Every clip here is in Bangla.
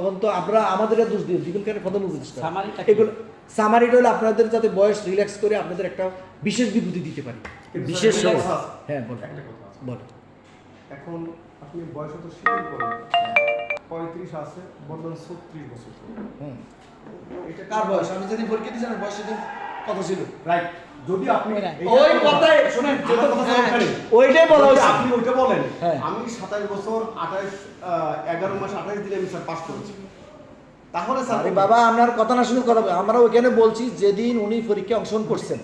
তখন তো আমরা আমাদের দোষ দিবেন কেন প্রধান উপদেষ্টা এগুলো সামারিটা হলো আপনাদের যাতে বয়স রিল্যাক্স করে আপনাদের একটা বিশেষ বিভূতি দিতে পারি। বিশেষ হ্যাঁ বলো একটা কথা আছে। বলো। এখন আপনি বয়স তো শিথিল করেন 35 আছে বর্তমান 36 বছর। এটা কার বয়স? আমি যেদিন পরীক্ষা দিয়েছিলাম বয়স সেদিন কত ছিল? রাইট। যদি আপনি ওই কথাই শুনেন যেটা কথা বলেন ওইটাই বলা হয়েছে। আপনি ওইটা বলেন হ্যাঁ। আমি 27 বছর 11 মাস 28 দিনে আমি স্যার পাস করেছি। তাহলে স্যার আরে বাবা আপনার কথা না শুনে কথা আমরা ওইখানে বলছি যেদিন উনি পরীক্ষায় অংশগ্রহণ করছেন,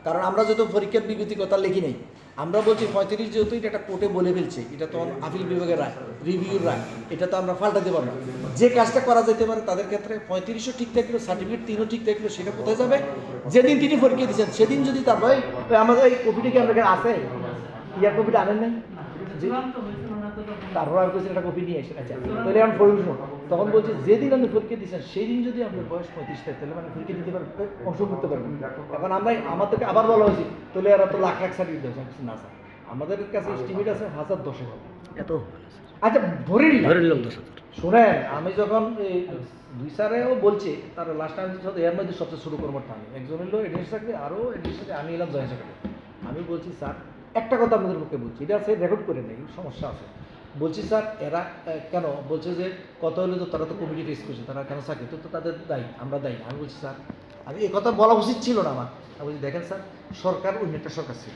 কারণ আমরা যেহেতু পরীক্ষার বিবৃতি কথা লিখি নাই, আমরা বলছি 35 যেহেতু এটা একটা কোর্টে বলে ফেলছে, এটা তো আপিল বিভাগের রায়, রিভিউর রায়, এটা তো আমরা পাল্টাতে পারবো না। যে কাজটা করা যেতে পারে তাদের ক্ষেত্রে 35ও ঠিক থাকলো, সার্টিফিকেট 3ও ঠিক থাকলো, সেটা কোথায় যাবে? যেদিন তিনি পরীক্ষা দিচ্ছেন সেদিন যদি তার ভাই আমাদের এই কপিটা কি আপনার আছে, ইয়ার কপিটা আনেন নাই, তারপর আমি বলছি একটা কপি নিয়ে এসে আচ্ছা তাহলে আমি পড়ে উঠবো। তখন বলছি যেদিন আপনি পরীক্ষা দিচ্ছেন সেই দিন যদি আপনার বয়স 35 থাকে তাহলে মানে পরীক্ষা দিতে পারবেন, অংশগ্রহণ করতে পারবেন। এখন আমরা আমাদেরকে আবার বলা হয়েছে তাহলে এরা তো লাখ লাখ সার্টিফিকেট দিয়েছে না স্যার, আমাদের কাছে এস্টিমেট আছে 1000-10,000 এত আচ্ছা ধরে নিলাম 10,000। শোনেন আমি যখন এই দুই স্যারেও বলছে তার লাস্ট টাইম এর মধ্যে সবচেয়ে শুরু করবো আমি একজন হলো এডিশন চাকরি আরও এডিশন সাথে আমি এলাম জয়েন্ট সেক্রেটারি। আমি বলছি স্যার একটা কথা আপনাদের পক্ষে বলছি, এটা আছে রেকর্ড করে নেই, সমস্যা আছে। বলছি স্যার এরা কেন বলছে যে কত হলে তো তারা তো কমিটি ফেস করছে, তারা কেন চাকরি তো তাদের দায়ী, আমরা দায়ী। আমি বলছি স্যার আমি এই কথা বলা উচিত ছিল না আমার। আমি বলছি দেখেন স্যার সরকার অন্য একটা সরকার ছিল,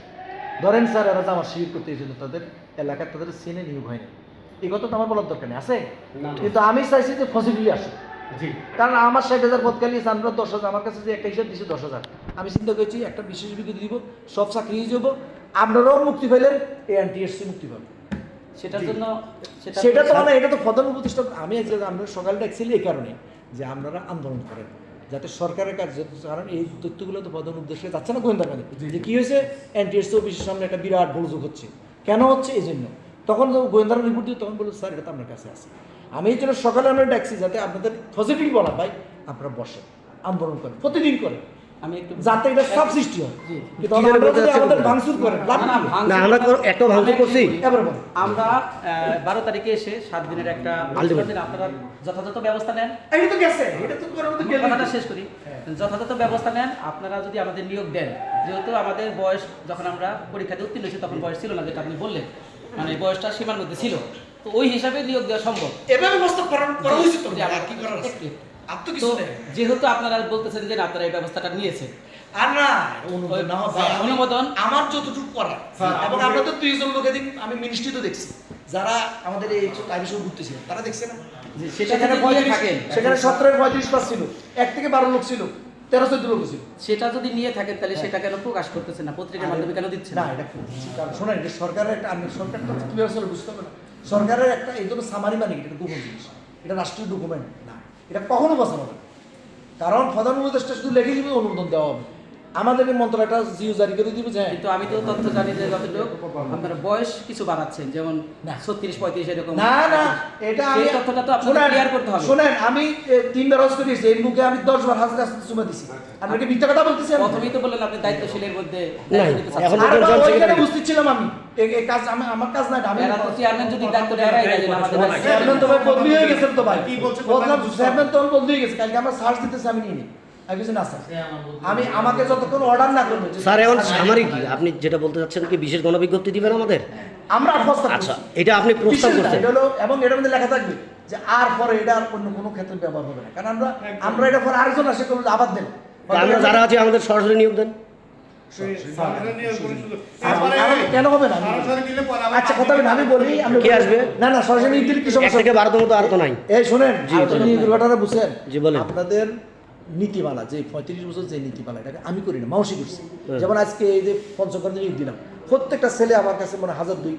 ধরেন স্যার এরা যে আমার শিবির করতে এসেছিল তাদের এলাকার তাদের সিনে নিয়োগ হয়নি, এই কথা তো আমার বলার দরকার নেই আছে, কিন্তু আমি চাইছি যে পসিবিলি আসে। কারণ আমার 60,000 পদ খালি আমরা 10,000, আমার কাছে যে একটা হিসাব দিচ্ছে 10,000, আমি চিন্তা করছি একটা বিশেষ বিজ্ঞপ্তি দিব, সব চাকরি হয়ে যাবো, আপনারাও মুক্তি পেলেন, এই এনটিএসসি মুক্তি পাবে। সেটার জন্য সেটা তো মানে এটা তো প্রধান উপদেষ্টা, আমি আমরা সকালে ডাকছিলি এই কারণে যে আপনারা আন্দোলন করেন যাতে সরকারের কাজ, কারণ এই তথ্যগুলো তো প্রধান উপদেষ্টা যাচ্ছে না গোয়েন্দা কাজে, যে কী হয়েছে এনটিএসসি অফিসের সামনে একটা বিরাট গোলযোগ হচ্ছে, কেন হচ্ছে এই জন্য। তখন গোয়েন্দারা রিপোর্ট দিয়ে তখন বললো স্যার এটা তো আপনার কাছে আছে। আমি এই জন্য সকালে আমরা ডাকছি যাতে আপনাদের পজিটিভ বলা ভাই আপনারা বসেন আন্দোলন করেন প্রতিদিন করেন, আমি একটু যাতে এটা সব সৃষ্টি হয়। কিন্তু আমাদের ভাঙচুর করেন না আমরা একটা ভাঙচুর করছি। এবার বলেন আমরা 12 তারিখে এসে 7 দিনের একটা আপনারা যথাযথ ব্যবস্থা নেন। এটা তো গেছে, এটা তো করার মতো গেল। কথাটা শেষ করি। যথাযথ ব্যবস্থা নেন, আপনারা যদি আমাদের নিয়োগ দেন, যেহেতু আমাদের বয়স যখন আমরা পরীক্ষাতে উত্তীর্ণ হয়েছি তখন বয়স ছিল না, যেটা আপনি বললেন, মানে বয়সটা সীমার মধ্যে ছিল, তো ওই হিসাবে নিয়োগ দেওয়া সম্ভব। এভাবে ব্যবস্থা করা উচিত তো আমার কি করার আছে? আর তো তো কিছু নেই। যেহেতু আপনারা বলতেছেন যে না, আপনারা এই ব্যবস্থাটা নিয়েছেন, আর না অনুমোদন না হবে অনুমোদন আমার যতটুকু করা, এবং আমরা তো 2 জন লোক এদিন আমি মিনিস্ট্রি তো দেখছি যারা আমাদের এই লাইভ শো ঘুরতেছিল তারা দেখছে না যে সেটা সেখানে যদি নিয়ে 35 থাকেন, সেখানে 17-35 ছিল, 1 থেকে 12 লোক ছিল, 13-14 লোক ছিল। সেটা যদি নিয়ে থাকেন তাহলে সেটা কেন প্রকাশ করতেছেন না, পত্রিকার মাধ্যমে কেন দিচ্ছেন না এটা কারণ শোনেন এটা সরকারের একটা, আমি সরকারটা কিভাবে চলে বুঝতে হবে না, সরকারের একটা এই জন্য সামারি মানে এটা গোপন জিনিস, এটা রাষ্ট্রীয় ডকুমেন্ট না, এটা কখনো বাঁচানো হবে না। কারণ প্রধান উপদেষ্টা শুধু লিখে দিবে অনুমোদন দেওয়া হবে, আমাদের এই মন্ত্রণালয়টা জিও জারি করে দিবে যে কিন্তু আমি তো তথ্য জানি যে যতটুকু আপনারা বয়স কিছু বাড়াচ্ছেন, যেমন 36-35 এরকম। না না এটা সেই আমি তথ্যটা তো আপনাদের ক্লিয়ার করতে হবে। শুনেন আমি 3 বার হজ করেছি, এই মুখে আমি 10 বার হাজার হাজার চুমা দিছি, আপনাকে মিথ্যা কথা বলতেছি আমি? প্রথমেই তো বললেন আপনি দায়িত্বশীলের মধ্যে নাই, এখন আরে তো বাবা, জয়েন্ট ওইখানে সেক্রেটারি। বুঝতেছিলাম আমি এই কাজ আমার কাজ না, আমি এরা তো চেয়ারম্যান যদি দায়িত্ব নেয় আমাদের চেয়ারম্যান তো ভাই বদলি হয়ে গেছেন তো ভাই, কি বলছেন বদলাম, চেয়ারম্যান তো বদলি হয়ে গেছে, কালকে আমরা সার্চ দিতেছি আমি নিয়ে নিই, আমি কিছু না স্যার, আমি আমাকে যতক্ষণ অর্ডার না করবে স্যার এখন সামারি কি আপনি যেটা বলতে চাচ্ছেন কি বিশেষ গণবিজ্ঞপ্তি দিবেন আমাদের? আমরা প্রস্তাব আচ্ছা এটা আপনি প্রস্তাব করছেন, এটা হলো, এবং এটার মধ্যে লেখা থাকবে যে আর পরে এটা আর অন্য কোনো ক্ষেত্রে ব্যবহার হবে না, কারণ আমরা এটা পরে আরেকজন আসে করবো আবার দেন, আমরা যারা আছে আমাদের সরাসরি নিয়োগ দেন। কেন হবে না? আচ্ছা কথা আমি বলি, কে আসবে? না না সরাসরি নিয়োগ দিলে কি 1 সমস্যা? থেকে 12 তো আর তো নাই। এই শুনেন দুর্ঘটনা বুঝছেন, জি বলেন। আপনাদের নীতিমালা যে 35 বছর যে নীতিমালা এটাকে আমি করি না, মাউসি করছি। যেমন আজকে এই যে পঞ্চকর্মী নিয়োগ দিলাম, প্রত্যেকটা ছেলে আমার কাছে মানে 1002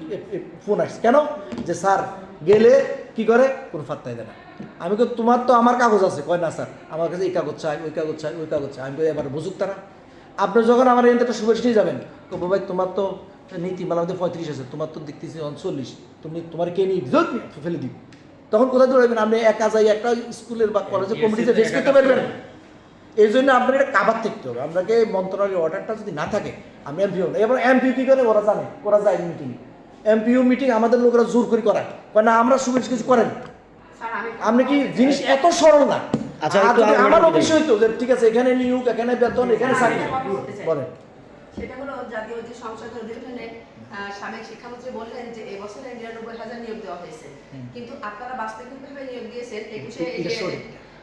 ফোন আসছে, কেন যে স্যার গেলে কি করে কোনো ফাত্তাই দেয় না। আমি কই তোমার তো আমার কাগজ আছে, কয় না স্যার আমার কাছে এই কাগজ চাই, ওই কাগজ চাই, ওই কাগজ চাই। আমি কই এবার বুঝুক তারা, আপনি যখন আমার এখান থেকে সুপারিশ নিয়ে যাবেন কব ভাই তোমার তো নীতিমালা মধ্যে 35 আছে, তোমার তো দেখতেছি 39, তুমি তোমার কে নিয়ে ফেলে দিব, তখন কোথায় দৌড়াবেন? আপনি একা যাই একটা স্কুলের বা কলেজের কমিটিতে ফেস করতে পারবেন। এই জন্য আপনার এটা কাবার থাকতে হবে, আপনাকে মন্ত্রণালয়ের অর্ডারটা যদি না থাকে আমি এমপিও না। এবার এমপিও কী করে ওরা জানে, ওরা যায় মিটিং, এমপিও মিটিং আমাদের লোকেরা জোর করে করায়, না আমরা সুপারিশ কিছু করেন, আপনি কি জিনিস এত সরল না? আচ্ছা, আর একটু যদি আরো আমার একটু অফিস হইতো যে ঠিক আছে এখানে নিয়োগ, এখানে বেতন, এখানে চাকরি, বলেন। সেটা হলো জাতীয় যে সংসদ অধিবেশনে সাবেক শিক্ষামন্ত্রী বললেন যে এবছরে ৯৯,০০০ নিয়োগ দেওয়া হয়েছে, কিন্তু আপনারা বাস্তবিকভাবে নিয়োগ দিয়েছেন ২১-এ। এটা সঠিক।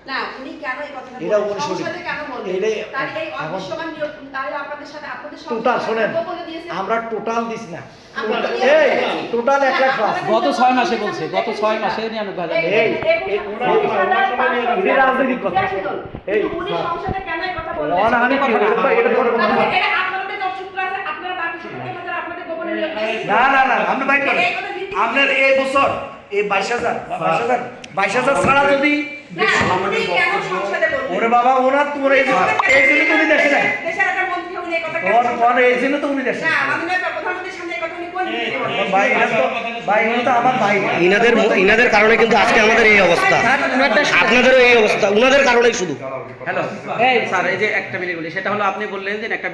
না, উনি কেন এই কথাটা এটা বললেন? উনি সঠিক। সংসদে কেন বললেন? এটাই তাহলে এই এখন- অদৃশ্যমান নিয়োগ তাহলে আপনাদের সাথে আপনাদের সংসদে টোটাল শোনেন, বলে দিয়েছেন। আমরা টোটাল দিস না, আমরা তো এই দিয়েছি। Total 1 lakh plus. গত 6 মাসে বলছে, গত 6 মাসে 99,000 এই- এই, এটা রাজনৈতিক কথা। এই, উনি সংসদে কেন এই কথা বললেন? অনাহানি কি হলো? এটা তো কোনো কথা না। এটা আপনাদের যোগসূত্র আছে, আপনারা বাকি 70,000 আপনাদের গোপনে নিয়োগ দিয়েছেন। না না না, আপনি বাইক করেন। এই কথা ভিত্তি- আপনার এই বছর এই 22,000 ছাড়া যদি না, উনি কেন সংসদে বললেন? ওরে বাবা ওনার তোমার এই জন্য তো উনি দেশে নাই, দেশের একটা মন্ত্রী উনি এই কথা কেন ওর সংসদে ওর এই জন্য তো উনি দেশে না, নাই। আমাদের প্রধানমন্ত্রীর সামনে এই কথা উনি কোন ভিত্তিতে বললেন? ভাই এটা তো ভাই এটা তো আমার ভাই। ইনাদের কারণে কিন্তু আজকে আমাদের এই অবস্থা, আপনাদেরও এই অবস্থা, উনাদের কারণেই শুধু। হ্যালো, এই স্যার, এই যে একটা মিনিট বলি, সেটা হলো আপনি বললেন যে একটা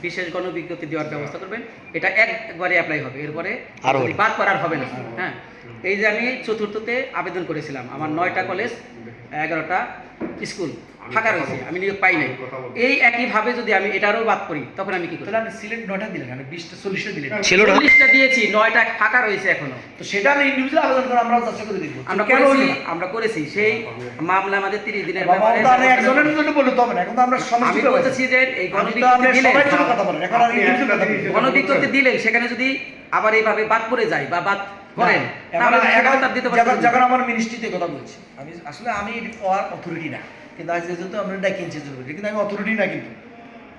বিশেষ গণবিজ্ঞপ্তি দেওয়ার ব্যবস্থা করবেন, এটা একবারে অ্যাপ্লাই হবে, এরপরে আরো যদি বাদ করার হবে না। হ্যাঁ, এই যে আমি চতুর্থতে আবেদন করেছিলাম, আমার 9টা কলেজ 11টা স্কুল ফাঁকা রয়েছে, আমি নিয়োগ পাই নাই। এই একইভাবে যদি আমি এটারও বাদ করি তখন আমি কি করি? তাহলে আপনি সিলেট 9টা দিলেন, মানে 20টা 40টা দিলেন। ছিল না? 40টা দিয়েছি, 9টা ফাঁকা রয়েছে এখনো। তো সেটা আমি ইন্ডিভিজুয়াল আবেদন করে আমরা যাচাই করে দিব। আমরা কেন করেছি, হইলো না? আমরা করেছি সেই মামলা আমাদের 30 দিনের বাবা, ব্যাপারে ওটা আমি একজনের জন্য বললে তো হবে না, এখন তো আমরা আমি সমষ্টি বলতেছি যে এই আমি তো আপনি গণবিজ্ঞপ্তি দিলে সবাই জন্য কথা বলেন, এখন আমি individual কথা বলছি। গণবিজ্ঞপ্তি দিলে সেখানে যদি আবার এইভাবে বাদ পড়ে যায় বা বাদ করেন এখন তাহলে সেখানে তার দিতে পারবেন না। যখন আমার মিনিস্ট্রিতে কথা বলছি, আমি আসলে আমি আর অথরিটি না, কিন্তু আজ যেহেতু আমরা ডাকিয়েছি জরুরি, কিন্তু আমি অথরিটি না। কিন্তু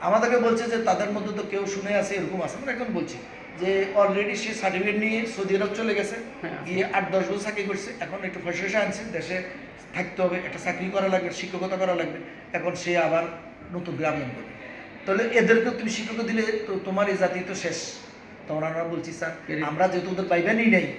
আমাদেরকে বলছে যে তাদের মধ্যে তো কেউ শুনে আছে, এরকম আছে। আমরা এখন বলছি যে অলরেডি সে সার্টিফিকেট নিয়ে সৌদি আরব চলে গেছে, গিয়ে 8-10 বছর চাকরি করছে, এখন একটু ফসফসা আনছে, দেশে থাকতে হবে, একটা চাকরি করা লাগবে, শিক্ষকতা করা লাগবে, এখন সে আবার নতুন করে আবেদন করবে। তাহলে এদেরকে তুমি শিক্ষক দিলে তো তোমার এই জাতি তো শেষ। তখন আমরা বলছি স্যার আমরা যেহেতু ওদের পাইবেনই নেই,